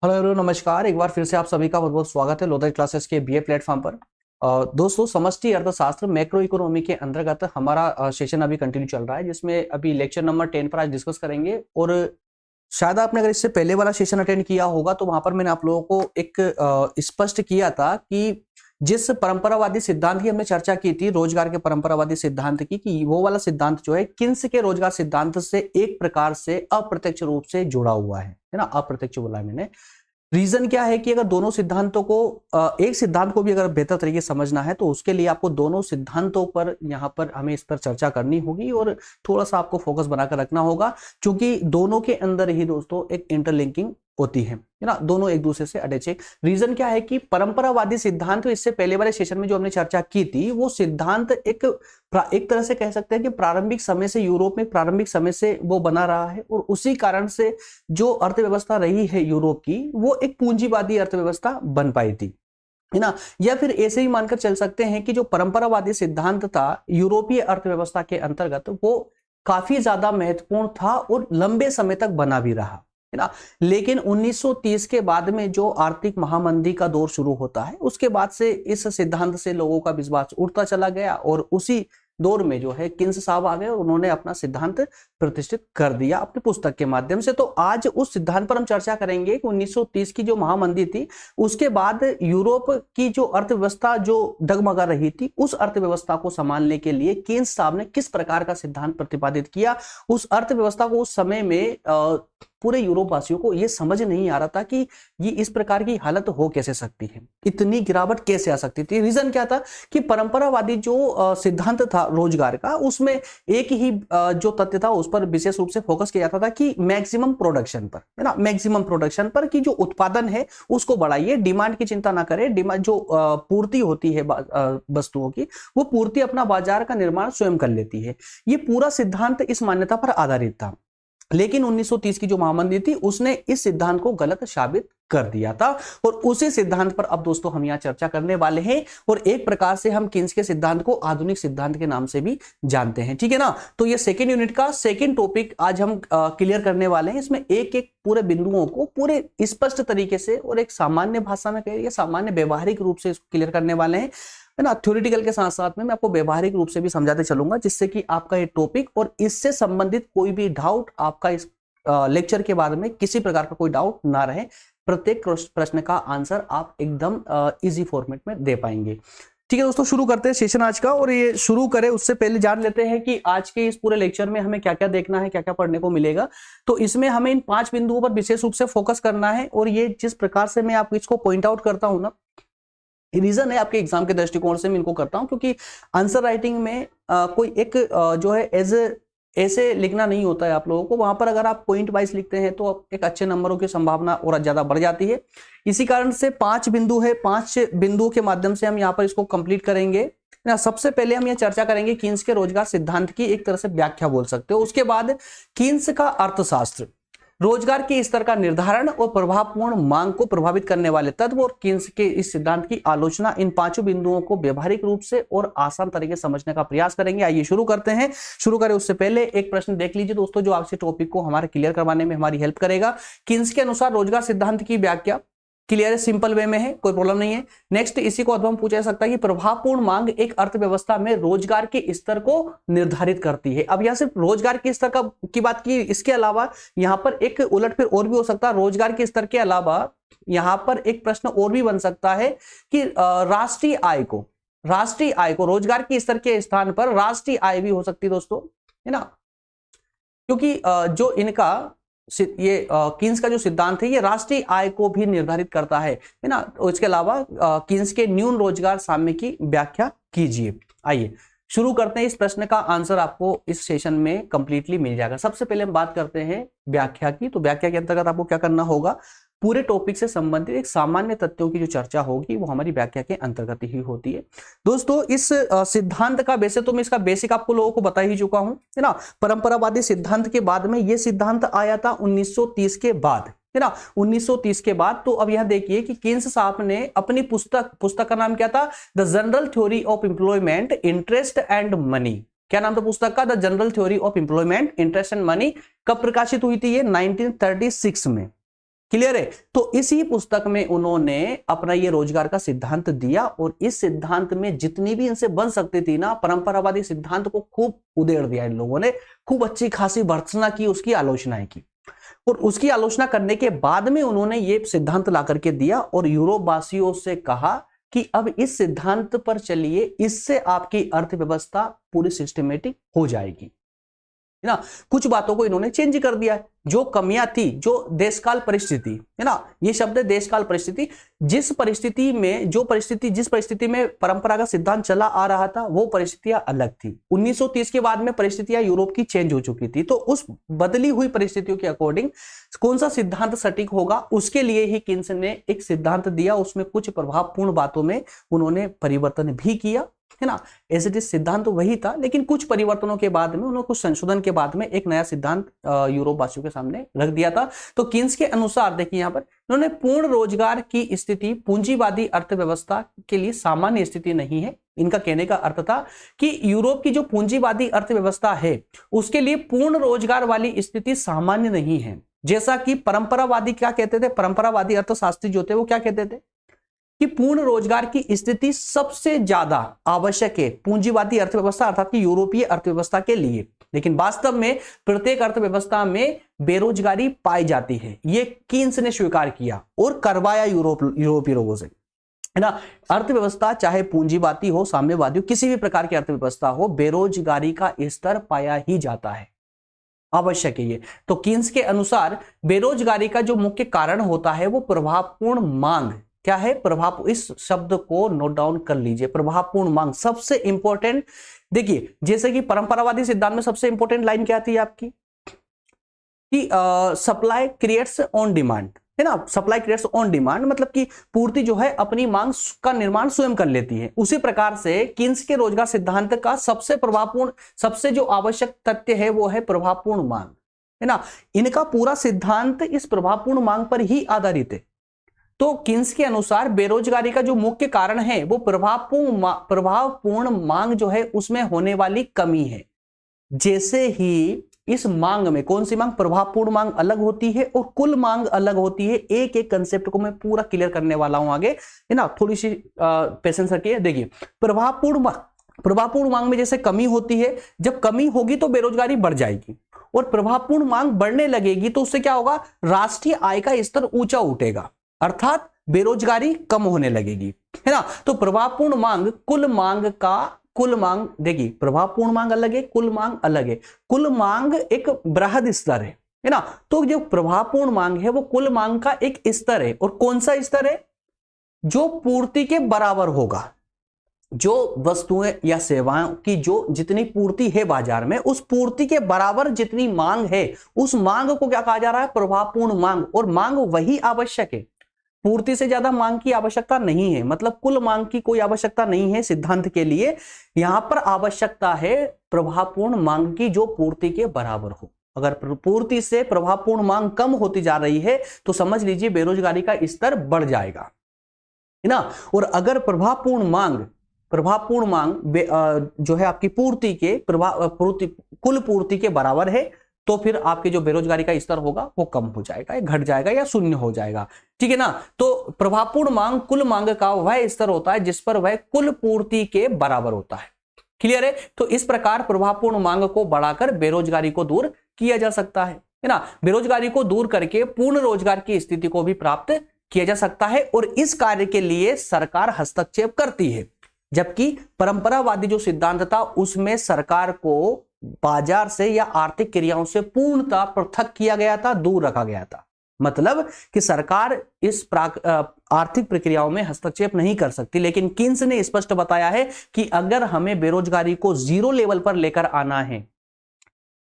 Hello hello नमस्कार। एक बार फिर से आप सभी का बहुत बहुत स्वागत है लोधर क्लासेस के बीए प्लेटफॉर्म पर। दोस्तों, समष्टि अर्थशास्त्र मैक्रो इकोनॉमी के अंतर्गत हमारा सेशन अभी कंटिन्यू चल रहा है, जिसमें अभी लेक्चर नंबर 10 पर आज डिस्कस करेंगे। और शायद आपने अगर इससे पहले वाला सेशन अटेंड किया होगा तो वहां पर मैंने आप लोगों को एक स्पष्ट किया था कि जिस परंपरावादी सिद्धांत की हमने चर्चा की थी, रोजगार के परंपरावादी सिद्धांत की, कि वो वाला सिद्धांत जो है किन्स के रोजगार सिद्धांत से एक प्रकार से अप्रत्यक्ष रूप से जुड़ा हुआ है ना। अप्रत्यक्ष बोला है मैंने। रीजन क्या है कि अगर दोनों सिद्धांतों को एक सिद्धांत को भी अगर बेहतर तरीके से समझना है तो उसके लिए आपको दोनों सिद्धांतों पर यहाँ पर हमें इस पर चर्चा करनी होगी और थोड़ा सा आपको फोकस बनाकर रखना होगा, क्योंकि दोनों के अंदर ही दोस्तों एक इंटरलिंकिंग होती है ना। दोनों एक दूसरे से अटैच है। रीजन क्या है कि परंपरावादी सिद्धांत, तो इससे पहले वाले सेशन में जो हमने चर्चा की थी, वो सिद्धांत एक तरह से कह सकते हैं कि प्रारंभिक समय से यूरोप में प्रारंभिक समय से वो बना रहा है, और उसी कारण से जो अर्थव्यवस्था रही है यूरोप की, वो एक पूंजीवादी अर्थव्यवस्था बन पाई थी, है ना। या फिर ऐसे ही मानकर चल सकते हैं कि जो परंपरावादी सिद्धांत था यूरोपीय अर्थव्यवस्था के अंतर्गत, वो काफी ज्यादा महत्वपूर्ण था और लंबे समय तक बना भी रहा, है ना। लेकिन 1930 के बाद में जो आर्थिक महामंदी का दौर शुरू होता है, उसके बाद से इस सिद्धांत से लोगों का विश्वास उठता चला गया, और उसी दौर में जो है किन्स साहब आ गए और उन्होंने अपना सिद्धांत प्रतिष्ठित कर दिया अपनी पुस्तक के माध्यम से। तो आज उस सिद्धांत पर हम चर्चा करेंगे कि 1930 की जो महामंदी थी, उसके बाद यूरोप की जो अर्थव्यवस्था जो डगमगा रही थी, उस अर्थव्यवस्था को संभालने के लिए किन्स साहब ने किस प्रकार का सिद्धांत प्रतिपादित किया। उस अर्थव्यवस्था को उस समय में पूरे यूरोप वासियों को यह समझ नहीं आ रहा था कि ये इस प्रकार की हालत हो कैसे सकती है, इतनी गिरावट कैसे आ सकती थी। रीजन क्या था कि परंपरावादी जो सिद्धांत था रोजगार का, उसमें एक ही जो तथ्य था उस पर विशेष रूप से फोकस किया जाता था कि मैक्सिमम प्रोडक्शन पर, है ना। मैक्सिमम प्रोडक्शन पर, कि जो उत्पादन है उसको बढ़ाइए, डिमांड की चिंता ना करें। डिमांड जो पूर्ति होती है वस्तुओं की, वो पूर्ति अपना बाजार का निर्माण स्वयं कर लेती है। ये पूरा सिद्धांत इस मान्यता पर आधारित था। लेकिन 1930 की जो महामंदी थी, उसने इस सिद्धांत को गलत साबित कर दिया था, और उसी सिद्धांत पर अब दोस्तों हम यहां चर्चा करने वाले हैं। और एक प्रकार से हम किन्स के सिद्धांत को आधुनिक सिद्धांत के नाम से भी जानते हैं, ठीक है ना। तो ये सेकेंड यूनिट का सेकेंड टॉपिक आज हम क्लियर करने वाले हैं। इसमें एक एक पूरे बिंदुओं को पूरे स्पष्ट तरीके से और एक सामान्य भाषा में कहिए, सामान्य व्यवहारिक रूप से इसको क्लियर करने वाले हैं, है ना। थ्योरेटिकल के साथ साथ में मैं आपको व्यवहारिक रूप से भी समझाते चलूंगा, जिससे कि आपका ये टॉपिक और इससे संबंधित कोई भी डाउट आपका इस लेक्चर के बाद में किसी प्रकार का कोई डाउट ना रहे। प्रत्येक प्रश्न का आंसर आप एकदम इजी फॉर्मेट में दे पाएंगे। ठीक है दोस्तों, शुरू करते हैं सेशन आज का। और ये शुरू करें उससे पहले जान लेते हैं कि आज के इस पूरे लेक्चर में हमें क्या क्या देखना है, क्या क्या पढ़ने को मिलेगा। तो इसमें हमें इन 5 बिंदुओं पर विशेष रूप से फोकस करना है, और ये जिस प्रकार से मैं आपको इसको पॉइंट आउट करता हूं ना, रीजन है आपके एग्जाम के दृष्टिकोण से मैं इनको करता हूं, क्योंकि आंसर राइटिंग में कोई एक जो है एज ऐसे लिखना नहीं होता है आप लोगों को। वहां पर अगर आप पॉइंट वाइज लिखते हैं तो एक अच्छे नंबरों की संभावना और ज्यादा बढ़ जाती है। इसी कारण से 5 बिंदु है, 5 बिंदुओं के माध्यम से हम यहाँ पर इसको कंप्लीट करेंगे ना। सबसे पहले हम ये चर्चा करेंगे किन्स के रोजगार सिद्धांत की, एक तरह से व्याख्या बोल सकते हो। उसके बाद किन्स का अर्थशास्त्र, रोजगार के स्तर का निर्धारण और प्रभावपूर्ण मांग को प्रभावित करने वाले तत्व, और किन्स के इस सिद्धांत की आलोचना। इन 5 बिंदुओं को व्यवहारिक रूप से और आसान तरीके से समझने का प्रयास करेंगे। आइए शुरू करते हैं। शुरू करें उससे पहले एक प्रश्न देख लीजिए दोस्तों, जो आपसे टॉपिक को हमारे क्लियर करवाने में हमारी हेल्प करेगा। किन्स के अनुसार रोजगार सिद्धांत की व्याख्या क्लियर है, सिंपल वे में है, कोई प्रॉब्लम नहीं है। नेक्स्ट, इसी को अध्ययन पूछा जा सकता है कि प्रभावपूर्ण मांग एक अर्थव्यवस्था में रोजगार के स्तर को निर्धारित करती है। अब यहां सिर्फ रोजगार के स्तर की बात की, इसके अलावा यहां पर एक उलटफेर और भी हो सकता है। रोजगार के स्तर के अलावा यहां पर एक प्रश्न और भी बन सकता है कि राष्ट्रीय आय को रोजगार के स्तर के स्थान पर राष्ट्रीय आय भी हो सकती है दोस्तों, है ना। क्योंकि जो इनका ये किन्स का जो सिद्धांत है, ये राष्ट्रीय आय को भी निर्धारित करता है ना। इसके अलावा किन्स के न्यून रोजगार साम्य की व्याख्या कीजिए। आइए शुरू करते हैं। इस प्रश्न का आंसर आपको इस सेशन में कंप्लीटली मिल जाएगा। सबसे पहले हम बात करते हैं व्याख्या की। तो व्याख्या के अंतर्गत आपको क्या करना होगा, पूरे टॉपिक से संबंधित एक सामान्य तथ्यों की जो चर्चा होगी वो हमारी व्याख्या के अंतर्गत ही होती है। दोस्तों, इस सिद्धांत का वैसे तो मैं इसका बेसिक आपको लोगों को बता ही चुका हूं, है ना। परंपरावादी सिद्धांत के बाद में ये सिद्धांत आया था 1930 के बाद, है ना। 1930 के बाद। तो अब यह देखिए कि किन्स साहब ने अपनी पुस्तक का नाम क्या था, the general theory of employment, interest and money. क्या नाम था पुस्तक का, the general theory of employment, interest and money. कब प्रकाशित हुई थी ये, 1936 में। क्लियर है। तो इसी पुस्तक में उन्होंने अपना ये रोजगार का सिद्धांत दिया और इस सिद्धांत में जितनी भी इनसे बन सकती थी ना परंपरावादी सिद्धांत को खूब उधेड़ दिया इन लोगों ने, खूब अच्छी खासी भर्त्सना की, उसकी आलोचनाएं की और उसकी आलोचना करने के बाद में उन्होंने ये सिद्धांत ला करके दिया और यूरोप वासियों से कहा कि अब इस सिद्धांत पर चलिए, इससे आपकी अर्थव्यवस्था पूरी सिस्टमेटिक हो जाएगी, है ना। कुछ बातों को इन्होंने चेंज कर दिया, जो कमियां थी, जो देशकाल परिस्थिति, है ना, ये शब्द है देशकाल परिस्थिति, जिस परिस्थिति में परंपरा का सिद्धांत चला आ रहा था वो परिस्थितियां अलग थी। 1930 के बाद में परिस्थितियां यूरोप की चेंज हो चुकी थी, तो उस बदली हुई परिस्थितियों के अकॉर्डिंग कौन सा सिद्धांत सटीक होगा उसके लिए ही किन्स ने एक सिद्धांत दिया। उसमें कुछ प्रभावपूर्ण बातों में उन्होंने परिवर्तन भी किया, है ना। एज इट इज सिद्धांत वही था, लेकिन कुछ परिवर्तनों के बाद में उन्होंने कुछ संशोधन के बाद में एक नया सिद्धांत यूरोप वासियों के सामने रख दिया था। तो किन्स के अनुसार देखिए यहां पर उन्होंने पूर्ण रोजगार की स्थिति पूंजीवादी अर्थव्यवस्था के लिए सामान्य स्थिति नहीं है। इनका कहने का अर्थ था कि यूरोप की जो पूंजीवादी अर्थव्यवस्था है उसके लिए पूर्ण रोजगार वाली स्थिति सामान्य नहीं है। जैसा कि परंपरावादी क्या कहते थे, परंपरावादी अर्थशास्त्री जो थे वो क्या कहते थे कि पूर्ण रोजगार की स्थिति सबसे ज्यादा आवश्यक है पूंजीवादी अर्थव्यवस्था अर्थात कि यूरोपीय अर्थव्यवस्था के लिए, लेकिन वास्तव में प्रत्येक अर्थव्यवस्था में बेरोजगारी पाई जाती है। ये कीन्स ने स्वीकार किया और करवाया यूरोपीय लोगों से, है ना। अर्थव्यवस्था चाहे पूंजीवादी हो, साम्यवादी हो, किसी भी प्रकार की अर्थव्यवस्था हो, बेरोजगारी का स्तर पाया ही जाता है, आवश्यक है ये। तो कीन्स के अनुसार बेरोजगारी का जो मुख्य कारण होता है वो प्रभावपूर्ण मांग, क्या है प्रभाव, इस शब्द को नोट डाउन कर लीजिए, प्रभावपूर्ण मांग सबसे इंपॉर्टेंट। देखिए जैसे कि परंपरावादी सिद्धांत में सबसे इंपॉर्टेंट लाइन क्या आती है आपकी कि सप्लाई क्रिएट्स ऑन डिमांड, है ना। सप्लाई क्रिएट्स ऑन डिमांड मतलब कि पूर्ति जो है अपनी मांग का निर्माण स्वयं कर लेती है। उसी प्रकार से किन्स के रोजगार सिद्धांत का सबसे प्रभावपूर्ण, सबसे जो आवश्यक तथ्य है वो है प्रभावपूर्ण मांग, है ना। इनका पूरा सिद्धांत इस प्रभावपूर्ण मांग पर ही आधारित है। तो किन्स के अनुसार बेरोजगारी का जो मुख्य कारण है वो प्रभावपूर्ण मांग जो है उसमें होने वाली कमी है। जैसे ही इस मांग में, कौन सी मांग, प्रभावपूर्ण मांग अलग होती है और कुल मांग अलग होती है। एक एक कंसेप्ट को मैं पूरा क्लियर करने वाला हूं आगे, है ना, थोड़ी सी पेशेंस रखिए। देखिए प्रभावपूर्ण मांग में जैसे कमी होती है, जब कमी होगी तो बेरोजगारी बढ़ जाएगी और प्रभावपूर्ण मांग बढ़ने लगेगी तो उससे क्या होगा, राष्ट्रीय आय का स्तर ऊंचा उठेगा अर्थात बेरोजगारी कम होने लगेगी, है ना। तो प्रभावपूर्ण मांग कुल मांग देखिए, प्रभावपूर्ण मांग अलग है, कुल मांग अलग है। कुल मांग एक बृहद स्तर है ना। तो जो प्रभावपूर्ण मांग है वो कुल मांग का एक स्तर है। और कौन सा स्तर है, जो पूर्ति के बराबर होगा। जो वस्तुएं या सेवाओं की जो जितनी पूर्ति है बाजार में, उस पूर्ति के बराबर जितनी मांग है, उस मांग को क्या कहा जा रहा है, प्रभावपूर्ण मांग। और मांग वही आवश्यक है, पूर्ति से ज्यादा मांग की आवश्यकता नहीं है। मतलब कुल मांग की कोई आवश्यकता नहीं है सिद्धांत के लिए। यहां पर आवश्यकता है प्रभावपूर्ण मांग की जो पूर्ति के बराबर हो। अगर पूर्ति से प्रभावपूर्ण मांग कम होती जा रही है तो समझ लीजिए बेरोजगारी का स्तर बढ़ जाएगा, है ना। और अगर प्रभावपूर्ण मांग जो है आपकी कुल पूर्ति के बराबर है तो फिर आपकी जो बेरोजगारी का स्तर होगा वो कम हो जाएगा, घट जाएगा या शून्य हो जाएगा, ठीक है ना। तो प्रभावपूर्ण मांग कुल मांग का वह स्तर होता है जिस पर वह कुल पूर्ति के बराबर होता है। क्लियर है। तो इस प्रकार प्रभावपूर्ण मांग को बढ़ाकर बेरोजगारी को दूर किया जा सकता है ना। बेरोजगारी को दूर करके पूर्ण रोजगार की स्थिति को भी प्राप्त किया जा सकता है और इस कार्य के लिए सरकार हस्तक्षेप करती है। जबकि परंपरावादी जो सिद्धांत था उसमें सरकार को बाजार से या आर्थिक क्रियाओं से पूर्णतः पृथक किया गया था, दूर रखा गया था। मतलब कि सरकार इस आर्थिक प्रक्रियाओं में हस्तक्षेप नहीं कर सकती। लेकिन किन्स ने स्पष्ट बताया है कि अगर हमें बेरोजगारी को जीरो लेवल पर लेकर आना है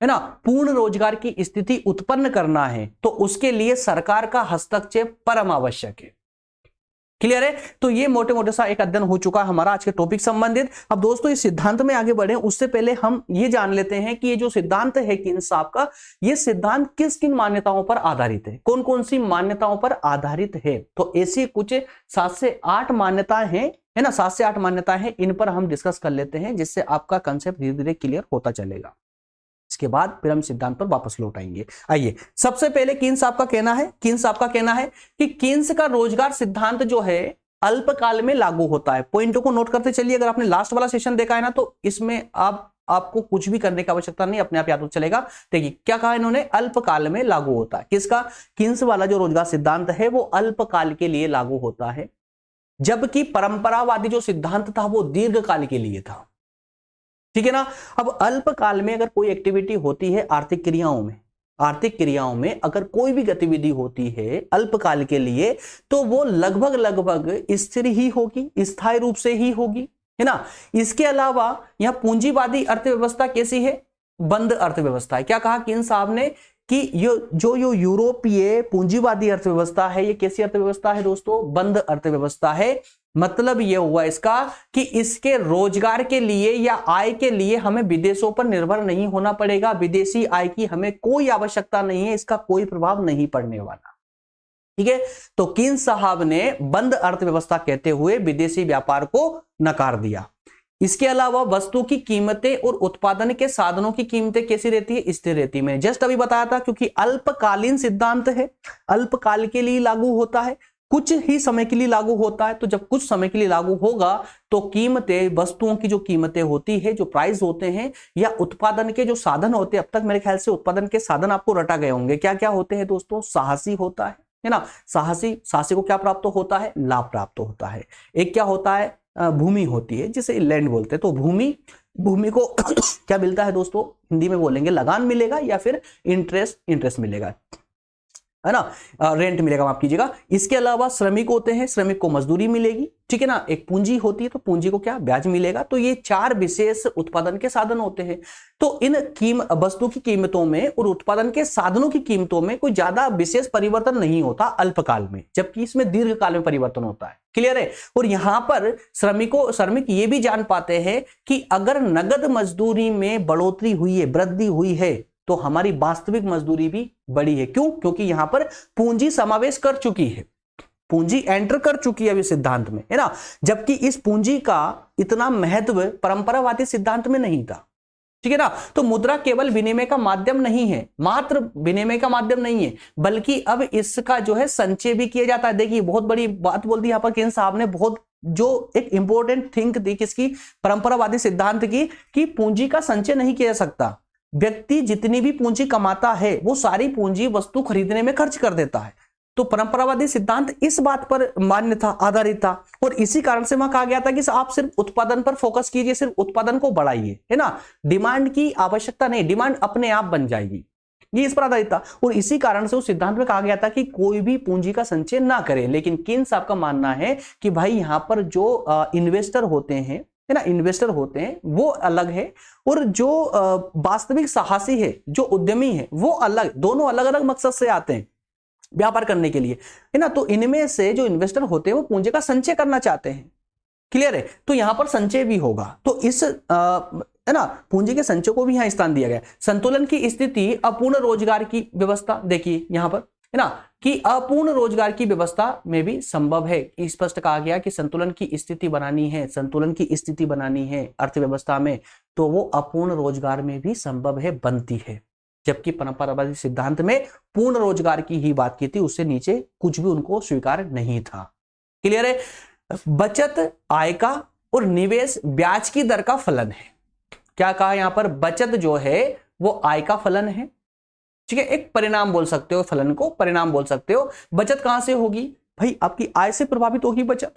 ना, पूर्ण रोजगार की स्थिति उत्पन्न करना है, तो उसके लिए सरकार का हस्तक्षेप परम आवश्यक है। क्लियर है। तो ये मोटे मोटे सा एक अध्ययन हो चुका हमारा आज के टॉपिक संबंधित। अब दोस्तों इस सिद्धांत में आगे बढ़े उससे पहले हम ये जान लेते हैं कि ये जो सिद्धांत है किन्स साहब का, ये सिद्धांत किस किन मान्यताओं पर आधारित है, कौन कौन सी मान्यताओं पर आधारित है। तो ऐसी कुछ 7 से 8 मान्यताएं हैं, है ना, 7 से 8 मान्यताएं हैं। इन पर हम डिस्कस कर लेते हैं जिससे आपका कंसेप्ट धीरे धीरे क्लियर होता चलेगा। इसके बाद फिर हम सिद्धांत पर वापस लौट आएंगे। आइए, सबसे पहले कीन्स साहब का कहना है कि कीन्स का रोजगार सिद्धांत जो है अल्पकाल में लागू होता है। पॉइंटों को नोट करते चलिए। अगर आपने लास्ट वाला सेशन देखा है ना, तो इसमें आपको कुछ भी करने की आवश्यकता नहीं, अपने आप याद हो चलेगा। देखिए क्या कहा इन्होंने, अल्पकाल में लागू होता है। किसका? कीन्स वाला जो रोजगार सिद्धांत है वो अल्पकाल के लिए लागू होता है, जबकि परंपरावादी जो सिद्धांत था वो दीर्घकाल के लिए था। ठीक है ना। अब अल्पकाल में अगर कोई एक्टिविटी होती है आर्थिक क्रियाओं में अगर कोई भी गतिविधि होती है अल्पकाल के लिए, तो वो लगभग स्थिर ही होगी, स्थायी रूप से ही होगी, है ना। इसके अलावा यहां पूंजीवादी अर्थव्यवस्था कैसी है? बंद अर्थव्यवस्था है। क्या कहा कीन्स साहब ने कि जो यूरोपीय पूंजीवादी अर्थव्यवस्था है, ये कैसी अर्थव्यवस्था है दोस्तों? बंद अर्थव्यवस्था है। मतलब यह हुआ इसका कि इसके रोजगार के लिए या आय के लिए हमें विदेशों पर निर्भर नहीं होना पड़ेगा, विदेशी आय की हमें कोई आवश्यकता नहीं है, इसका कोई प्रभाव नहीं पड़ने वाला। ठीक है, तो कीन्स साहब ने बंद अर्थव्यवस्था कहते हुए विदेशी व्यापार को नकार दिया। इसके अलावा वस्तु की कीमतें और उत्पादन के साधनों की कीमतें कैसी रहती है? स्थिर रहती है। मैंने जस्ट अभी बताया था, क्योंकि अल्पकालीन सिद्धांत है, अल्पकाल के लिए लागू होता है, कुछ ही समय के लिए लागू होता है। तो जब कुछ समय के लिए लागू होगा तो कीमतें, वस्तुओं की जो कीमतें होती है, जो प्राइस होते हैं, या उत्पादन के जो साधन होते हैं, अब तक मेरे ख्याल से उत्पादन के साधन आपको रटा गए होंगे। क्या क्या होते हैं दोस्तों? साहसी होता है ना। साहसी को क्या प्राप्त होता है? लाभ प्राप्त होता है। एक क्या होता है? भूमि होती है, जिसे लैंड बोलते हैं। तो भूमि को क्या मिलता है दोस्तों? हिंदी में बोलेंगे लगान मिलेगा, या फिर इंटरेस्ट मिलेगा, है ना, रेंट मिलेगा, माफ कीजिएगा। इसके अलावा श्रमिक होते हैं, श्रमिक को मजदूरी मिलेगी। ठीक है ना। एक पूंजी होती है, तो पूंजी को क्या? ब्याज मिलेगा। तो ये 4 विशेष उत्पादन के साधन होते हैं। तो इन वस्तु की कीमतों में और उत्पादन के साधनों की कीमतों में कोई ज्यादा विशेष परिवर्तन नहीं होता अल्पकाल में, जबकि इसमें दीर्घकाल में परिवर्तन होता है। क्लियर है। और यहां पर श्रमिक ये भी जान पाते हैं कि अगर नगद मजदूरी में बढ़ोतरी हुई है, वृद्धि हुई है, तो हमारी वास्तविक मजदूरी भी बढ़ी है। क्यों? क्योंकि यहां पर पूंजी समावेश कर चुकी है, पूंजी एंटर कर चुकी है अभी सिद्धांत में, है ना। जबकि इस पूंजी का इतना महत्व परंपरावादी सिद्धांत में नहीं था। ठीक है ना। तो मुद्रा केवल विनिमय का माध्यम नहीं है, मात्र विनिमय का माध्यम नहीं है, बल्कि अब इसका जो है संचय भी किया जाता है। देखिए बहुत बड़ी बात बोल दी यहां पर कीन्स साहब ने, बहुत जो एक इंपॉर्टेंट थिंक दी किसकी? परंपरावादी सिद्धांत की, कि पूंजी का संचय नहीं किया जा सकता। व्यक्ति जितनी भी पूंजी कमाता है वो सारी पूंजी वस्तु खरीदने में खर्च कर देता है। तो परंपरावादी सिद्धांत इस बात पर मान्य था, आधारित था, और इसी कारण से वहां कहा गया था कि आप सिर्फ उत्पादन पर फोकस कीजिए, सिर्फ उत्पादन को बढ़ाइए, है ना। डिमांड की आवश्यकता नहीं, डिमांड अपने आप बन जाएगी, ये इस पर आधारित था। और इसी कारण से उस सिद्धांत में कहा गया था कि कोई भी पूंजी का संचय ना करे। लेकिन कीन्स साहब का मानना है कि भाई यहां पर जो इन्वेस्टर होते हैं, है ना, इन्वेस्टर होते हैं, वो अलग है, और जो वास्तविक साहसी है, जो उद्यमी है, वो अलग, दोनों अलग अलग मकसद से आते हैं व्यापार करने के लिए, है ना। तो इनमें से जो इन्वेस्टर होते हैं वो पूंजी का संचय करना चाहते हैं। क्लियर है। तो यहां पर संचय भी होगा। तो इस है ना, पूंजी के संचय को भी यहां स्थान दिया गया। संतुलन की स्थिति अपूर्ण रोजगार की व्यवस्था, देखिए यहां पर, है ना, कि अपूर्ण रोजगार की व्यवस्था में भी संभव है। स्पष्ट कहा गया कि संतुलन की स्थिति बनानी है, संतुलन की स्थिति बनानी है अर्थव्यवस्था में, तो वो अपूर्ण रोजगार में भी संभव है, बनती है। जबकि परंपरावादी सिद्धांत में पूर्ण रोजगार की ही बात की थी, उससे नीचे कुछ भी उनको स्वीकार नहीं था। क्लियर है। बचत आय का और निवेश ब्याज की दर का फलन है। क्या कहा यहां पर? बचत जो है वो आय का फलन है। ठीक है, एक परिणाम बोल सकते हो, फलन को परिणाम बोल सकते हो। बचत कहां से होगी? भाई आपकी आय से प्रभावित होगी बचत,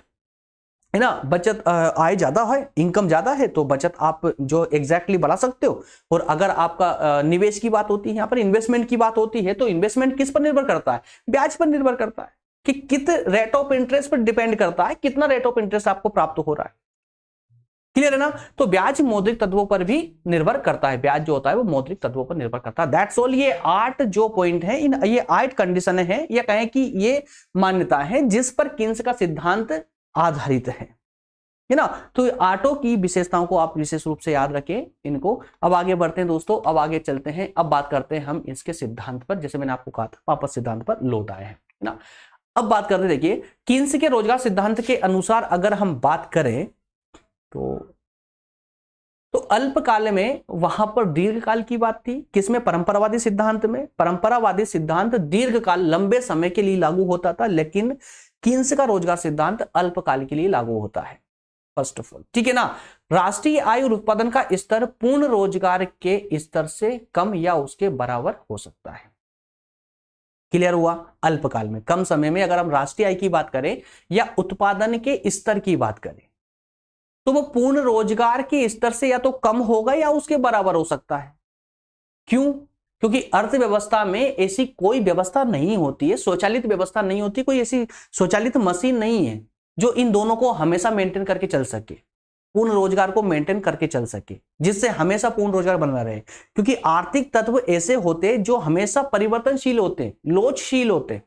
है ना। बचत, आय ज्यादा है, इनकम ज्यादा है, तो बचत आप जो एग्जैक्टली बढ़ा सकते हो। और अगर आपका निवेश की बात होती है, यहां पर इन्वेस्टमेंट की बात होती है, तो इन्वेस्टमेंट किस पर निर्भर करता है? ब्याज पर निर्भर करता है, कि कित रेट ऑफ इंटरेस्ट पर डिपेंड करता है, कितना रेट ऑफ इंटरेस्ट आपको प्राप्त हो रहा है। क्लियर है ना। तो ब्याज मौद्रिक तत्वों पर भी निर्भर करता है, ब्याज जो होता है वो मौद्रिक तत्वों पर निर्भर करता है। That's all. ये 8 जो पॉइंट है, इन ये 8 कंडीशन है, या कहें कि ये मान्यता है जिस पर कीन्स का सिद्धांत आधारित है ना। तो 8 की विशेषताओं को आप विशेष रूप से याद रखें इनको। अब आगे बढ़ते हैं दोस्तों, अब आगे चलते हैं, अब बात करते हैं हम इसके सिद्धांत पर। जैसे मैंने आपको कहा था, वापस सिद्धांत पर लौट आए हैं, है ना। अब बात करते, देखिए कीन्स के रोजगार सिद्धांत के अनुसार अगर हम बात करें तो तो अल्पकाल में वहां पर दीर्घकाल की बात थी, किसमें? परंपरावादी सिद्धांत में। परंपरावादी सिद्धांत दीर्घकाल लंबे समय के लिए लागू होता था, लेकिन कीन्स का रोजगार सिद्धांत अल्पकाल के लिए लागू होता है। फर्स्ट ऑफ ऑल, ठीक है ना। राष्ट्रीय आय और उत्पादन का स्तर पूर्ण रोजगार के स्तर से कम या उसके बराबर हो सकता है। क्लियर हुआ? अल्पकाल में, कम समय में अगर हम राष्ट्रीय आय की बात करें या उत्पादन के स्तर की बात करें तो वो पूर्ण रोजगार के स्तर से या तो कम होगा या उसके बराबर हो सकता है। क्यों? क्योंकि अर्थव्यवस्था में ऐसी कोई व्यवस्था नहीं होती है, स्वचालित व्यवस्था नहीं होती, कोई ऐसी स्वचालित मशीन नहीं है जो इन दोनों को हमेशा मेंटेन करके चल सके, पूर्ण रोजगार को मेंटेन करके चल सके, जिससे हमेशा पूर्ण रोजगार बना रहे। क्योंकि आर्थिक तत्व ऐसे होते जो हमेशा परिवर्तनशील होते, लोचशील होते,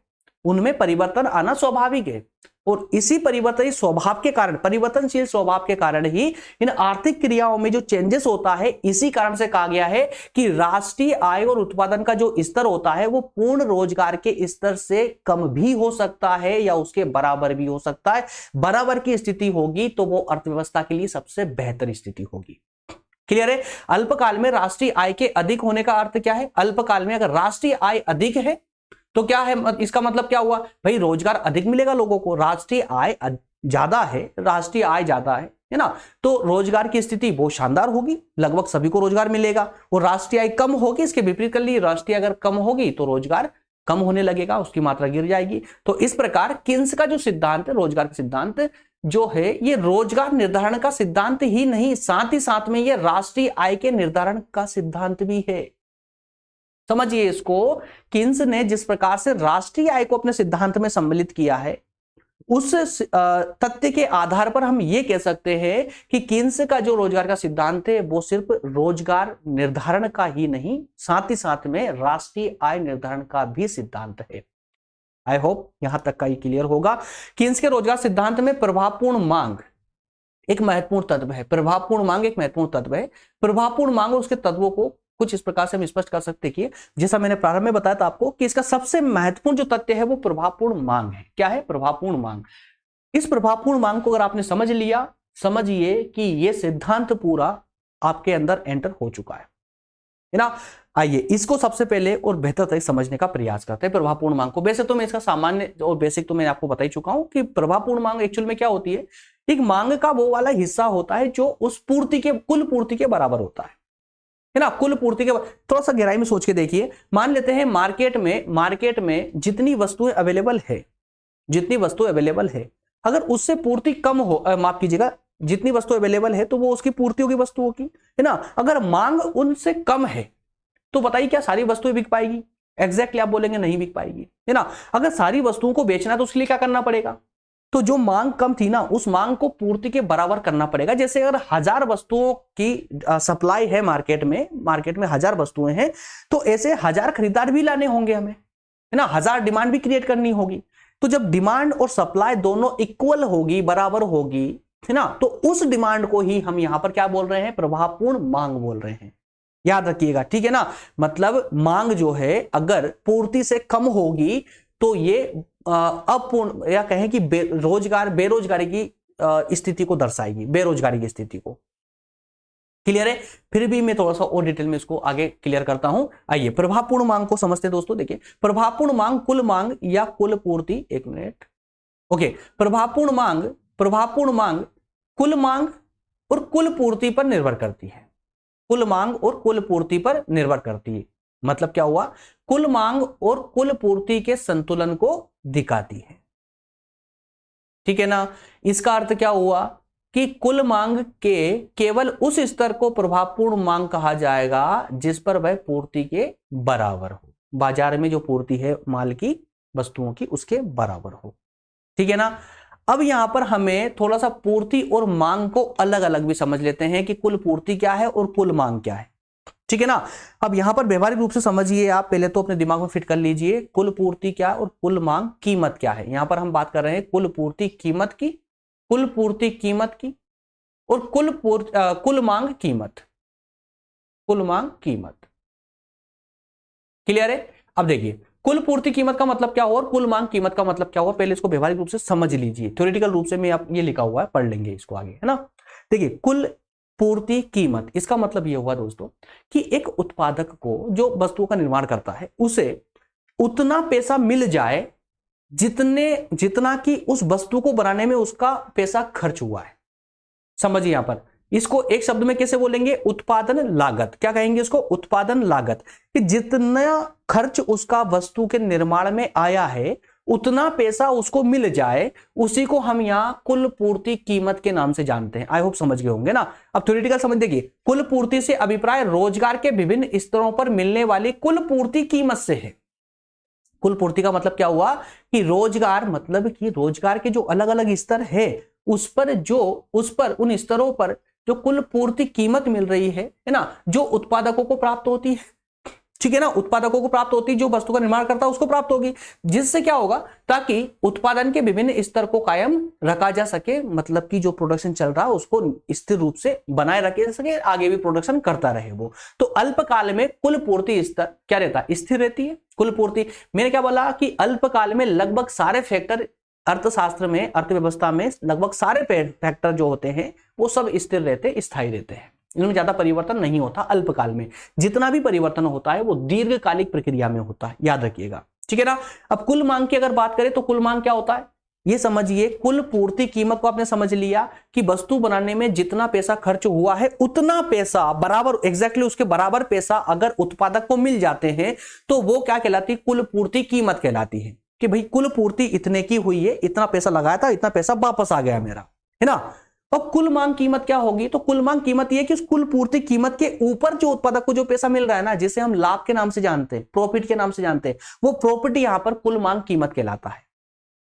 उनमें परिवर्तन आना स्वाभाविक है। और इसी परिवर्तनशील स्वभाव के कारण, परिवर्तनशील स्वभाव के कारण ही इन आर्थिक क्रियाओं में जो चेंजेस होता है, इसी कारण से कहा गया है कि राष्ट्रीय आय और उत्पादन का जो स्तर होता है वो पूर्ण रोजगार के स्तर से कम भी हो सकता है या उसके बराबर भी हो सकता है। बराबर की स्थिति होगी तो वो अर्थव्यवस्था के लिए सबसे बेहतर स्थिति होगी। क्लियर है? अल्पकाल में राष्ट्रीय आय के अधिक होने का अर्थ क्या है? अल्पकाल में अगर राष्ट्रीय आय अधिक है तो क्या है, इसका मतलब क्या हुआ भाई? रोजगार अधिक मिलेगा लोगों को। राष्ट्रीय आय ज्यादा है, राष्ट्रीय आय ज्यादा है ना, तो रोजगार की स्थिति बहुत शानदार होगी, लगभग सभी को रोजगार मिलेगा। और राष्ट्रीय आय कम होगी, इसके विपरीत कर ली, राष्ट्रीय अगर कम होगी तो रोजगार कम होने लगेगा, उसकी मात्रा गिर जाएगी। तो इस प्रकार कीन्स का जो सिद्धांत है, रोजगार का सिद्धांत जो है, ये रोजगार निर्धारण का सिद्धांत ही नहीं, साथ ही साथ में ये राष्ट्रीय आय के निर्धारण का सिद्धांत भी है। समझिए इसको, कीन्स ने जिस प्रकार से राष्ट्रीय आय को अपने सिद्धांत में सम्मिलित किया है, उस तथ्य के आधार पर हम ये कह सकते हैं कि कीन्स का जो रोजगार का सिद्धांत है वो सिर्फ रोजगार निर्धारण का ही नहीं, साथ ही साथ में राष्ट्रीय आय निर्धारण का भी सिद्धांत है। आई होप यहां तक का ही क्लियर होगा। कीन्स के रोजगार सिद्धांत में प्रभावपूर्ण मांग एक महत्वपूर्ण तत्व है। प्रभावपूर्ण मांग एक महत्वपूर्ण तत्व है। प्रभावपूर्ण मांग और उसके तत्वों को कुछ इस प्रकार से हम स्पष्ट कर सकते हैं कि जैसा मैंने प्रारंभ में बताया था आपको कि इसका सबसे महत्वपूर्ण जो तथ्य है वो प्रभावपूर्ण मांग है। क्या है? प्रभावपूर्ण मांग। इस प्रभावपूर्ण मांग को अगर आपने समझ लिया, समझिए कि यह सिद्धांत पूरा आपके अंदर एंटर हो चुका है ना। आइए इसको सबसे पहले और बेहतर तरीके समझने का प्रयास करते हैं प्रभावपूर्ण मांग को। वैसे तो मैं इसका सामान्य और बेसिक तो मैंने आपको बता ही चुका हूं कि प्रभावपूर्ण मांग एक्चुअल में क्या होती है। एक मांग का वो वाला हिस्सा होता है जो उस पूर्ति के, कुल पूर्ति के बराबर होता है ना। कुल पूर्ति के, थोड़ा सा गहराई में सोच के देखिए। मान लेते हैं मार्केट में जितनी वस्तुएं अवेलेबल है, अगर उससे पूर्ति कम हो, माफ कीजिएगा, जितनी वस्तु अवेलेबल है तो वो उसकी पूर्ति होगी वस्तुओं की, है ना। अगर मांग उनसे कम है तो बताइए क्या सारी वस्तुएं बिक पाएगी? एग्जैक्टली आप बोलेंगे नहीं बिक पाएगी, है ना। अगर सारी वस्तुओं को बेचना है तो उसके लिए क्या करना पड़ेगा? तो जो मांग कम थी ना, उस मांग को पूर्ति के बराबर करना पड़ेगा। जैसे अगर 1000 वस्तुओं की सप्लाई है मार्केट में 1000 वस्तुएं हैं, तो ऐसे 1000 खरीदार भी लाने होंगे हमें, है ना। 1000 डिमांड भी क्रिएट करनी होगी। तो जब डिमांड और सप्लाई दोनों इक्वल होगी, बराबर होगी, है ना, तो उस डिमांड को ही हम यहां पर क्या बोल रहे हैं? प्रभावपूर्ण मांग बोल रहे हैं। याद रखिएगा, ठीक है ना। मतलब मांग जो है अगर पूर्ति से कम होगी तो ये अपूर्ण या कहें कि बेरोजगारी की स्थिति को दर्शाएगी, बेरोजगारी की स्थिति को। क्लियर है? फिर भी मैं थोड़ा सा और डिटेल में इसको आगे क्लियर करता हूं। आइए प्रभावपूर्ण मांग को समझते हैं दोस्तों। देखिए प्रभावपूर्ण मांग कुल मांग या कुल पूर्ति, एक मिनट, ओके। प्रभावपूर्ण मांग कुल मांग और कुल पूर्ति पर निर्भर करती है। कुल मांग और कुल पूर्ति पर निर्भर करती है। मतलब क्या हुआ? कुल मांग और कुल पूर्ति के संतुलन को दिखाती है, ठीक है ना। इसका अर्थ क्या हुआ कि कुल मांग के केवल उस स्तर को प्रभावपूर्ण मांग कहा जाएगा जिस पर वह पूर्ति के बराबर हो। बाजार में जो पूर्ति है माल की, वस्तुओं की, उसके बराबर हो, ठीक है ना। अब यहां पर हमें थोड़ा सा पूर्ति और मांग को अलग अलग भी समझ लेते हैं कि कुल पूर्ति क्या है और कुल मांग क्या है, ठीक है ना। अब यहां पर व्यवहारिक रूप से समझिए, आप पहले तो अपने दिमाग में फिट कर लीजिए कुल पूर्ति क्या और कुल मांग कीमत क्या है। यहां पर हम बात कर रहे हैं कुल पूर्ति कीमत की, कुल पूर्ति कीमत की और कुल मांग कीमत, कुल मांग कीमत। क्लियर है? अब देखिए कुल पूर्ति कीमत का मतलब क्या हुआ और कुल मांग कीमत का मतलब क्या हुआ, पहले इसको व्यवहारिक रूप से समझ लीजिए। थ्योरेटिकल रूप से मैं आप ये लिखा हुआ है, पढ़ लेंगे इसको आगे, है ना। देखिए कुल पूर्ति कीमत, इसका मतलब यह हुआ दोस्तों कि एक उत्पादक को जो वस्तुओं का निर्माण करता है उसे उतना पैसा मिल जाए जितना कि उस वस्तु को बनाने में उसका पैसा खर्च हुआ है। समझिए यहां पर इसको एक शब्द में कैसे बोलेंगे, उत्पादन लागत। क्या कहेंगे इसको, उत्पादन लागत, कि जितना खर्च उसका वस्तु के निर्माण में आया है उतना पैसा उसको मिल जाए, उसी को हम यहां कुल पूर्ति कीमत के नाम से जानते हैं। आई होप समझ गए होंगे ना। अब थ्योरेटिकल समझ देखिए, कुल पूर्ति से अभिप्राय रोजगार के विभिन्न स्तरों पर मिलने वाली कुल पूर्ति कीमत से है। कुल पूर्ति का मतलब क्या हुआ कि रोजगार, मतलब कि रोजगार के जो अलग अलग स्तर है उस पर उन स्तरों पर जो कुल पूर्ति कीमत मिल रही है ना, जो उत्पादकों को प्राप्त होती है, ठीक है ना, उत्पादकों को प्राप्त होती है, जो वस्तु का निर्माण करता है उसको प्राप्त होगी, जिससे क्या होगा, ताकि उत्पादन के विभिन्न स्तर को कायम रखा जा सके, मतलब कि जो प्रोडक्शन चल रहा है उसको स्थिर रूप से बनाए रखे जा सके, आगे भी प्रोडक्शन करता रहे वो। तो अल्पकाल में कुल पूर्ति स्तर क्या रहता है, स्थिर रहती है कुल पूर्ति। मैंने क्या बोला कि अल्पकाल में लगभग सारे फैक्टर, अर्थशास्त्र में, अर्थव्यवस्था में लगभग सारे फैक्टर जो होते हैं वो सब स्थिर रहते, स्थायी रहते हैं, इनमें ज्यादा परिवर्तन नहीं होता अल्पकाल में। जितना भी परिवर्तन होता है वो दीर्घकालिक प्रक्रिया में होता है, याद रखिएगा, ठीक है ना। अब कुल मांग की अगर बात करें तो कुल मांग क्या होता है, ये समझिए, कुल पूर्ति कीमत को आपने समझ लिया कि वस्तु बनाने में जितना पैसा खर्च हुआ है उतना पैसा बराबर, एग्जैक्टली उसके बराबर पैसा अगर उत्पादक को मिल जाते हैं तो वो क्या कहलाती है, कुल पूर्ति कीमत कहलाती है। कि भाई कुल पूर्ति इतने की हुई है, इतना पैसा लगाया था, इतना पैसा वापस आ गया मेरा, है ना। अब कुल मांग कीमत क्या होगी, तो कुल मांग कीमत ये कि उस कुल पूर्ति कीमत के ऊपर जो उत्पादक को जो पैसा मिल रहा है ना, जिसे हम लाभ के नाम से जानते हैं, प्रॉफिट के नाम से जानते हैं, वो प्रॉफिट यहां पर कुल मांग कीमत कहलाता है,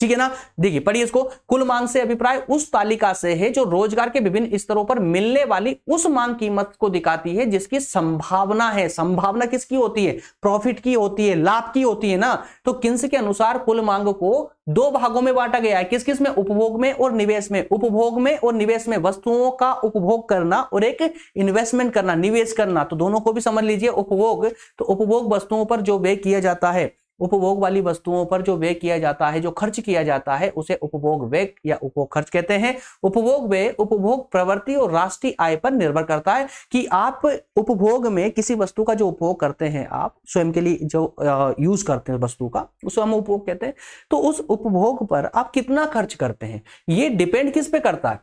ठीक है ना। देखिए पढ़िए इसको, कुल मांग से अभिप्राय उस तालिका से है जो रोजगार के विभिन्न स्तरों पर मिलने वाली उस मांग कीमत को दिखाती है जिसकी संभावना है। संभावना किसकी होती है, प्रॉफिट की होती है, लाभ की होती है ना। तो किन्स के अनुसार कुल मांग को दो भागों में बांटा गया है, किस किस में, उपभोग में और निवेश में। उपभोग में और निवेश में, वस्तुओं का उपभोग करना और एक इन्वेस्टमेंट करना, निवेश करना, तो दोनों को भी समझ लीजिए। उपभोग, तो उपभोग वस्तुओं पर जो व्यय किया जाता है, उपभोग वाली वस्तुओं पर जो व्यय किया जाता है, जो खर्च किया जाता है, उसे उपभोग व्यय या उपभोग खर्च कहते हैं। उपभोग व्यय उपभोग प्रवृत्ति और राष्ट्रीय आय पर निर्भर करता है कि आप उपभोग में किसी वस्तु का जो उपभोग करते हैं, आप स्वयं के लिए जो यूज करते हैं वस्तु का, उसे हम उपभोग कहते हैं। तो उस उपभोग पर आप कितना खर्च करते हैं, ये डिपेंड किस पे करता है,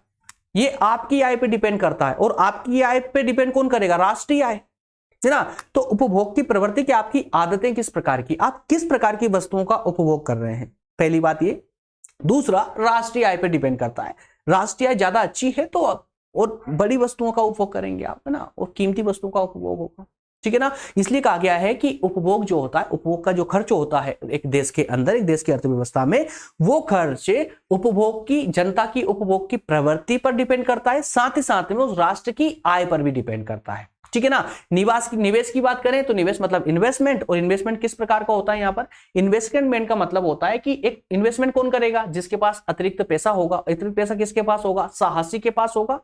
ये आपकी आय पे डिपेंड करता है। और आपकी आय पे डिपेंड कौन करेगा, राष्ट्रीय आय, है ना। तो उपभोग की प्रवृत्ति की आपकी आदतें किस प्रकार की, आप किस प्रकार की वस्तुओं का उपभोग कर रहे हैं, पहली बात ये। दूसरा, राष्ट्रीय आय पे डिपेंड करता है, राष्ट्रीय आय ज्यादा अच्छी है तो और बड़ी वस्तुओं का उपभोग करेंगे आप, है ना, और कीमती वस्तुओं का उपभोग होगा, ठीक है ना। इसलिए कहा गया है कि उपभोग जो होता है, उपभोग का जो खर्च होता है एक देश के अंदर, एक देश की अर्थव्यवस्था में, वो खर्च उपभोग की, जनता की उपभोग की प्रवृत्ति पर डिपेंड करता है, साथ ही साथ में उस राष्ट्र की आय पर भी डिपेंड करता है, ठीक है ना। निवेश की बात करें तो निवेश मतलब इन्वेस्टमेंट, और इन्वेस्टमेंट किस प्रकार का होता है, यहां पर इन्वेस्टमेंट का मतलब होता है कि एक इन्वेस्टमेंट कौन करेगा, जिसके पास अतिरिक्त पैसा होगा। अतिरिक्त पैसा किसके पास होगा, साहसी के पास होगा,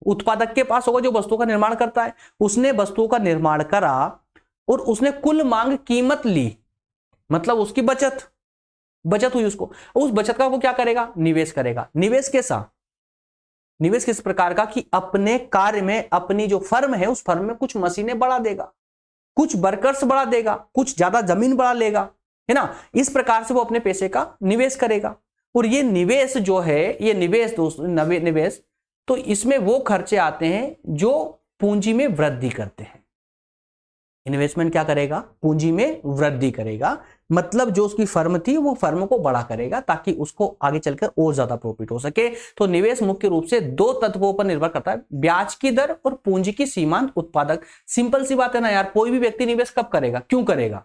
उत्पादक के पास होगा, जो वस्तु का निर्माण करता है। उसने वस्तु का निर्माण करा और उसने कुल मांग कीमत ली, मतलब उसकी बचत हुई, उसको उस बचत का वो क्या करेगा, निवेश करेगा। निवेश कैसा, निवेश किस प्रकार का कि अपने कार्य में, अपनी जो फर्म है उस फर्म में कुछ मशीनें बढ़ा देगा, कुछ वर्कर्स बढ़ा देगा, कुछ ज्यादा जमीन बढ़ा लेगा, है ना। इस प्रकार से वो अपने पैसे का निवेश करेगा। और ये निवेश जो है, ये निवेश दोस्तों, निवेश तो इसमें वो खर्चे आते हैं जो पूंजी में वृद्धि करते हैं। इन्वेस्टमेंट क्या करेगा, पूंजी में वृद्धि करेगा, मतलब जो उसकी फर्म थी वो फर्म को बड़ा करेगा ताकि उसको आगे चलकर और ज्यादा प्रॉफिट हो सके। तो निवेश मुख्य रूप से दो तत्वों पर निर्भर करता है, ब्याज की दर और पूंजी की सीमांत उत्पादक। सिंपल सी बात है ना यार, कोई भी व्यक्ति निवेश कब करेगा, क्यों करेगा,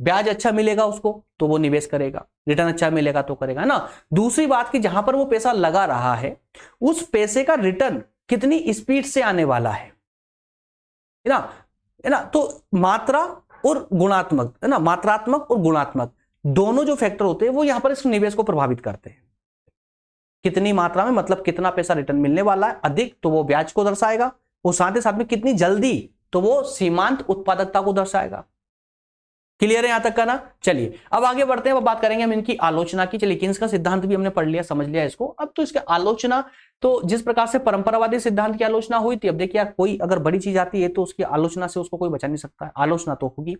ब्याज अच्छा मिलेगा उसको तो वो निवेश करेगा, रिटर्न अच्छा मिलेगा तो करेगा ना। दूसरी बात कि जहां पर वो पैसा लगा रहा है उस पैसे का रिटर्न कितनी स्पीड से आने वाला है ना, है ना। तो मात्रा और गुणात्मक, है ना, मात्रात्मक और गुणात्मक दोनों जो फैक्टर होते हैं वो यहां पर इस निवेश को प्रभावित करते हैं। कितनी मात्रा में, मतलब कितना पैसा रिटर्न मिलने वाला है, अधिक तो वो ब्याज को दर्शाएगा, और साथ ही साथ में कितनी जल्दी तो वो सीमांत उत्पादकता को दर्शाएगा। क्लियर है यहां तक का ना? चलिए अब आगे बढ़ते हैं, अब बात करेंगे हम इनकी आलोचना की। चलिए किन्स का सिद्धांत भी हमने पढ़ लिया, समझ लिया इसको। अब तो इसके आलोचना, तो जिस प्रकार से परंपरावादी सिद्धांत की आलोचना हुई थी, अब देखिए यार कोई अगर बड़ी चीज आती है तो उसकी आलोचना से उसको कोई बचा नहीं सकता है, आलोचना तो होगी।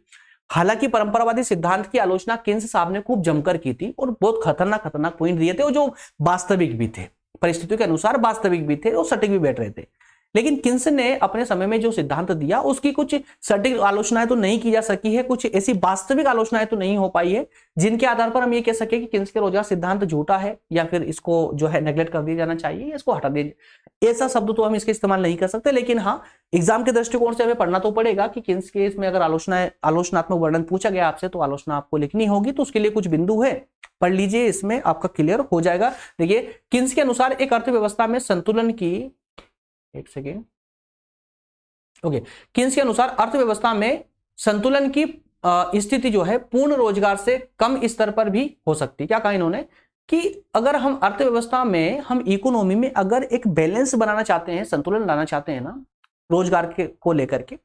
हालांकि परंपरावादी सिद्धांत की आलोचना किन्स साहब ने खूब जमकर की थी और बहुत खतरनाक खतरनाक पॉइंट दिए थे, और जो वास्तविक भी थे, परिस्थितियों के अनुसार वास्तविक भी थे और सटीक भी बैठ रहे थे। लेकिन किन्स ने अपने समय में जो सिद्धांत दिया उसकी कुछ सटीक आलोचनाएं तो नहीं की जा सकी है, कुछ ऐसी वास्तविक आलोचनाएं तो नहीं हो पाई है जिनके आधार पर हम ये कह सके कि किन्स के रोजगार सिद्धांत झूठा है या फिर इसको जो है नेग्लेक्ट कर दिया जाना चाहिए या इसको हटा दिया, ऐसा शब्द तो हम इसके इस्तेमाल नहीं कर सकते। लेकिन हाँ, एग्जाम के दृष्टिकोण से हमें पढ़ना तो पड़ेगा कि किन्स के इसमें अगर आलोचनात्मक वर्णन पूछा गया आपसे तो आलोचना आपको लिखनी होगी, तो उसके लिए कुछ बिंदु है, पढ़ लीजिए, इसमें आपका क्लियर हो जाएगा। देखिए किन्स के अनुसार एक अर्थव्यवस्था में संतुलन की, एक सेकेंड, ओके, किन्स के अनुसार अर्थव्यवस्था में संतुलन की स्थिति जो है पूर्ण रोजगार से कम स्तर पर भी हो सकती है। क्या कहा इन्होंने कि अगर हम अर्थव्यवस्था में, हम इकोनॉमी में अगर एक बैलेंस बनाना चाहते हैं, संतुलन लाना चाहते हैं ना रोजगार के को लेकर के,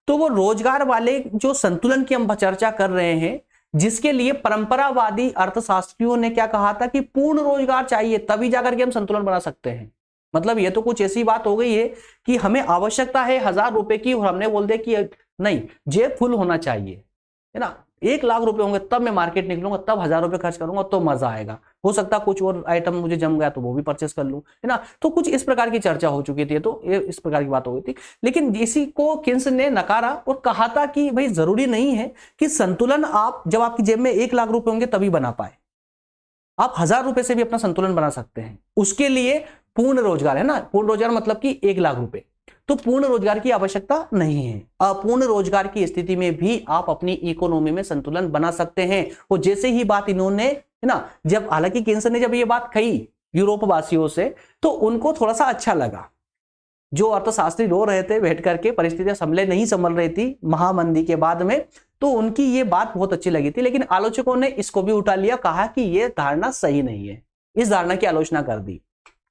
तो वो रोजगार वाले जो संतुलन की हम चर्चा कर रहे हैं, जिसके लिए परंपरावादी अर्थशास्त्रियों ने क्या कहा था कि पूर्ण रोजगार चाहिए, तभी जाकर के हम संतुलन बना सकते हैं। मतलब ये तो कुछ ऐसी बात हो गई है कि हमें आवश्यकता है 1000 रुपए की और हमने बोल दिया कि नहीं, जेब फुल होना चाहिए, है ना, 1 लाख रुपए होंगे तब मैं मार्केट निकलूंगा, तब 1000 रुपए खर्च करूंगा तो मजा आएगा, हो सकता कुछ और आइटम मुझे जम गया तो वो भी परचेस कर लूं, है ना। तो कुछ इस प्रकार की चर्चा हो चुकी थी, तो ये इस प्रकार की बात हो गई थी। लेकिन इसी को किन्स ने नकारा और कहा था कि भाई जरूरी नहीं है कि संतुलन आप जब आपकी जेब में 1 लाख रुपए होंगे तभी बना पाए, आप 1000 रुपए से भी अपना संतुलन बना सकते हैं। उसके लिए पूर्ण रोजगार, है ना, पूर्ण रोजगार मतलब कि 1 लाख रुपए, तो पूर्ण रोजगार की आवश्यकता नहीं है। अपूर्ण रोजगार की स्थिति में भी आप अपनी इकोनॉमी में संतुलन बना सकते हैं। और जैसे ही बात इन्होंने, है ना, जब हालांकि किन्स ने जब ये बात कही यूरोप वासियों से तो उनको थोड़ा सा अच्छा लगा। जो अर्थशास्त्री रो रहे थे बैठ करके, परिस्थितियां नहीं संभल रही थी महामंदी के बाद में, तो उनकी ये बात बहुत अच्छी लगी थी। लेकिन आलोचकों ने इसको भी उठा लिया, कहा कि ये धारणा सही नहीं है, इस धारणा की आलोचना कर दी।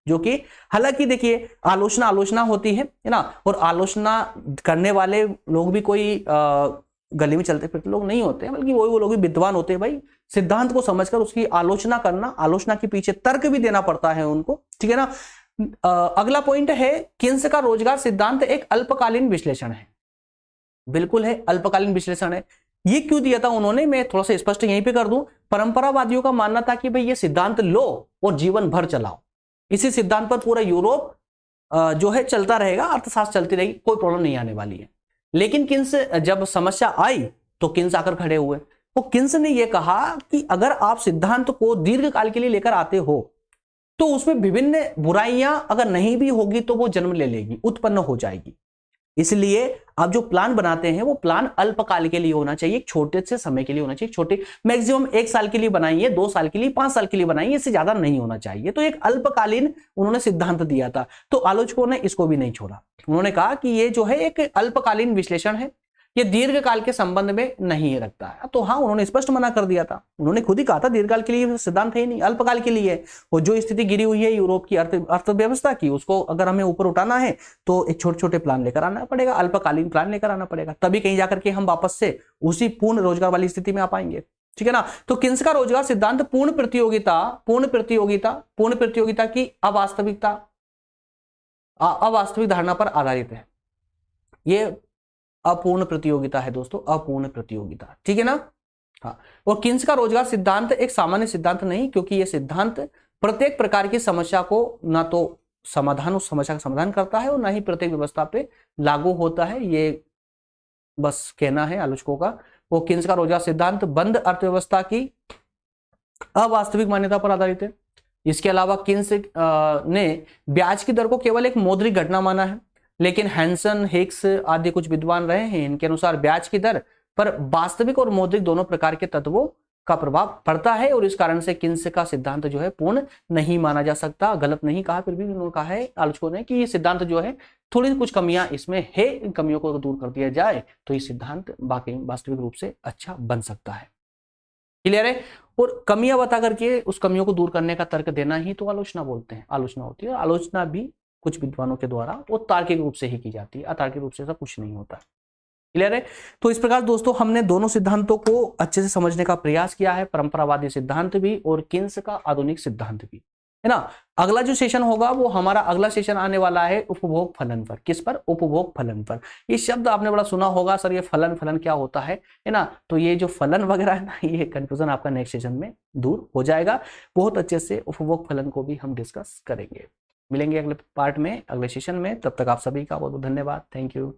जो कि हालांकि देखिए आलोचना होती है ना, और आलोचना करने वाले लोग भी कोई गली में चलते फिरते लोग नहीं होते हैं, बल्कि वो लोग भी विद्वान होते हैं भाई। सिद्धांत को समझकर उसकी आलोचना करना, आलोचना के पीछे तर्क भी देना पड़ता है उनको, ठीक है ना। अगला पॉइंट है, किन्स का रोजगार सिद्धांत एक अल्पकालीन विश्लेषण है। बिल्कुल है, अल्पकालीन विश्लेषण है। ये क्यों दिया था उन्होंने, मैं थोड़ा सा स्पष्ट यहीं पे कर दूं। परंपरावादियों का मानना था कि भाई ये सिद्धांत लो और जीवन भर चलाओ, इसी सिद्धांत पर पूरा यूरोप जो है चलता रहेगा, अर्थशास्त्र चलती रहेगी, कोई प्रॉब्लम नहीं आने वाली है। लेकिन किन्स जब समस्या आई तो किन्स आकर खड़े हुए। तो किन्स ने यह कहा कि अगर आप सिद्धांत को दीर्घ काल के लिए लेकर आते हो तो उसमें विभिन्न बुराइयां अगर नहीं भी होगी तो वो जन्म ले लेगी, उत्पन्न हो जाएगी। इसलिए आप जो प्लान बनाते हैं वो प्लान अल्पकाल के लिए होना चाहिए, एक छोटे से समय के लिए होना चाहिए, छोटे मैक्सिमम 1 साल के लिए बनाइए, 2 साल के लिए, 5 साल के लिए बनाइए, इससे ज्यादा नहीं होना चाहिए। तो एक अल्पकालीन उन्होंने सिद्धांत दिया था, तो आलोचकों ने इसको भी नहीं छोड़ा। उन्होंने कहा कि ये जो है एक अल्पकालीन विश्लेषण है, ये दीर्घकाल के संबंध में नहीं रखता है। तो हाँ, उन्होंने स्पष्ट मना कर दिया था, उन्होंने खुद ही कहा था दीर्घकाल के लिए सिद्धांत है ही नहीं, अल्पकाल के लिए है। और जो स्थिति गिरी हुई है यूरोप की अर्थव्यवस्था की, उसको अगर हमें ऊपर उठाना है तो एक छोटे छोटे प्लान लेकर आना पड़ेगा, अल्पकालीन प्लान लेकर आना पड़ेगा, तभी कहीं जाकर के हम वापस से उसी पूर्ण रोजगार वाली स्थिति में आ पाएंगे, ठीक है ना। तो किन्स का रोजगार सिद्धांत पूर्ण प्रतियोगिता की अवास्तविक धारणा पर आधारित है। ये अपूर्ण प्रतियोगिता है दोस्तों, अपूर्ण प्रतियोगिता, ठीक है ना। हाँ, और किन्स का रोजगार सिद्धांत एक सामान्य सिद्धांत नहीं, क्योंकि यह सिद्धांत प्रत्येक प्रकार की समस्या को ना तो उस समस्या का समाधान करता है और ना ही प्रत्येक व्यवस्था पे लागू होता है। ये बस कहना है आलोचकों का। वो किन्स का रोजगार सिद्धांत बंद अर्थव्यवस्था की अवास्तविक मान्यता पर आधारित है। इसके अलावा किन्स ने ब्याज की दर को केवल एक मौद्रिक घटना माना है, लेकिन हैंसन, हिक्स आदि कुछ विद्वान रहे हैं, इनके अनुसार ब्याज की दर पर वास्तविक और मौद्रिक दोनों प्रकार के तत्वों का प्रभाव पड़ता है, और इस कारण से किन्स का सिद्धांत जो है पूर्ण नहीं माना जा सकता। गलत नहीं कहा, फिर भी उन्होंने कहा है आलोचकों ने कि ये सिद्धांत जो है थोड़ी कुछ कमियां इसमें है, इन कमियों को दूर कर दिया जाए तो ये सिद्धांत बाकी वास्तविक रूप से अच्छा बन सकता है। क्लियर है। और कमियां बता करके उस कमियों को दूर करने का तर्क देना ही तो आलोचना बोलते हैं, आलोचना होती है। आलोचना भी कुछ विद्वानों के द्वारा वो तार्किक रूप से ही की जाती है, अतार्किक रूप से ऐसा कुछ नहीं होता। क्लियर है। तो इस प्रकार दोस्तों हमने दोनों सिद्धांतों को अच्छे से समझने का प्रयास किया है, परंपरावादी सिद्धांत भी और किन्स का आधुनिक सिद्धांत भी, है ना। अगला जो सेशन होगा वो हमारा अगला सेशन आने वाला है उपभोग फलन पर। किस पर? उपभोग फलन पर। ये शब्द आपने बड़ा सुना होगा, सर ये फलन फलन क्या होता है ना। तो ये जो फलन वगैरह है ना, ये कंफ्यूजन आपका नेक्स्ट सेशन में दूर हो जाएगा। बहुत अच्छे से उपभोग फलन को भी हम डिस्कस करेंगे। मिलेंगे अगले पार्ट में, अगले सेशन में। तब तक आप सभी का बहुत बहुत धन्यवाद। Thank you.